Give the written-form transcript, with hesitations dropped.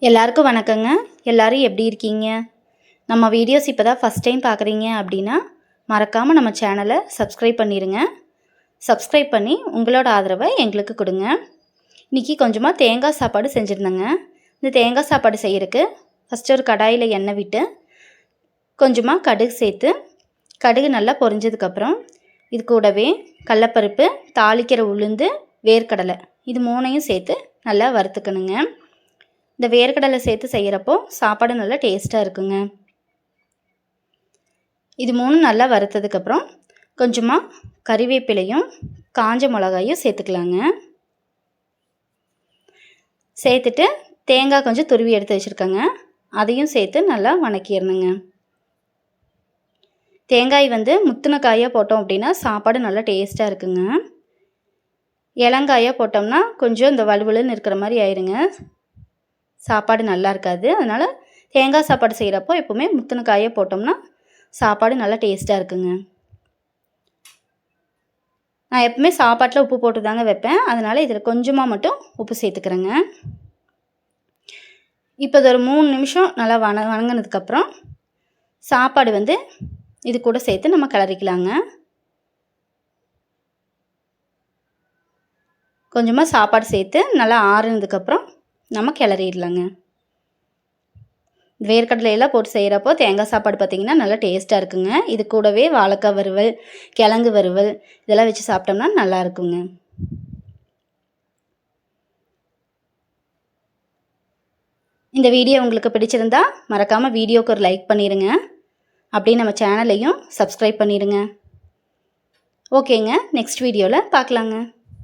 எல்லாருக்கும் வணக்கங்க. எல்லாரும் எப்படி இருக்கீங்க? நம்ம வீடியோஸ் இப்போ தான் ஃபஸ்ட் டைம் பார்க்குறீங்க அப்படின்னா மறக்காமல் நம்ம சேனலை சப்ஸ்கிரைப் பண்ணிடுங்க. சப்ஸ்கிரைப் பண்ணி உங்களோட ஆதரவை எங்களுக்கு கொடுங்க. இன்றைக்கி கொஞ்சமாக தேங்காய் சாப்பாடு செஞ்சுருந்தேங்க. இந்த தேங்காய் சாப்பாடு செய்கிறதுக்கு ஃபஸ்ட்டு ஒரு கடாயில் எண்ணெய் விட்டு கொஞ்சமாக கடுகு சேர்த்து கடுகு நல்லா பொரிஞ்சதுக்கப்புறம் இது கூடவே கடலப்பருப்பு, தாளிக்கிற உளுந்து, வேர்க்கடலை இது மூணையும் சேர்த்து நல்லா வறுத்துக்கணுங்க. இந்த வேர்க்கடலை சேர்த்து செய்கிறப்போ சாப்பாடு நல்லா டேஸ்ட்டாக இருக்குங்க. இது மூணும் நல்லா வறுத்ததுக்கப்புறம் கொஞ்சமாக கறிவேப்பிலையும் காஞ்ச மிளகாயும் சேர்த்துக்கலாங்க. சேர்த்துட்டு தேங்காய் கொஞ்சம் துருவி எடுத்து வச்சுருக்கேங்க, அதையும் சேர்த்து நல்லா வணக்கிடணுங்க. தேங்காய் முத்தின காயாக போட்டோம் அப்படின்னா சாப்பாடு நல்லா டேஸ்ட்டாக இருக்குங்க. இளங்காயாக போட்டோம்னா கொஞ்சம் இந்த வலுவலுன்னு இருக்கிற மாதிரி ஆயிருங்க, சாப்பாடு நல்லா இருக்காது. அதனால் தேங்காய் சாப்பாடு செய்கிறப்போ எப்போவுமே முத்தின காயை போட்டோம்னா சாப்பாடு நல்லா டேஸ்ட்டாக இருக்குங்க. நான் எப்பவுமே சாப்பாட்டில் உப்பு போட்டு தாங்க வைப்பேன், அதனால் இதில் கொஞ்சமாக மட்டும் உப்பு சேர்த்துக்கிறேங்க. இப்போ இது ஒரு 3 நிமிஷம் நல்லா வணங்கினதுக்கப்புறம் சாப்பாடு இது கூட சேர்த்து நம்ம கிளறிக்கலாங்க. கொஞ்சமாக சாப்பாடு சேர்த்து நல்லா ஆறுனதுக்கப்புறம் நம்ம கிளறிடலாங்க. வேர்க்கடலையெல்லாம் போட்டு செய்கிறப்போ தேங்காய் சாப்பாடு பார்த்திங்கன்னா நல்லா டேஸ்ட்டாக இருக்குங்க. இது கூடவே வாழைக்காய் வறுவல், கிழங்கு வறுவல் இதெல்லாம் வச்சு சாப்பிட்டோம்னா நல்லா இருக்குங்க. இந்த வீடியோ உங்களுக்கு பிடிச்சிருந்தா மறக்காமல் வீடியோவுக்கு ஒரு லைக் பண்ணிடுங்க. அப்படியே நம்ம சேனலையும் சப்ஸ்கிரைப் பண்ணிடுங்க. ஓகேங்க, நெக்ஸ்ட் வீடியோவில் பார்க்கலாங்க.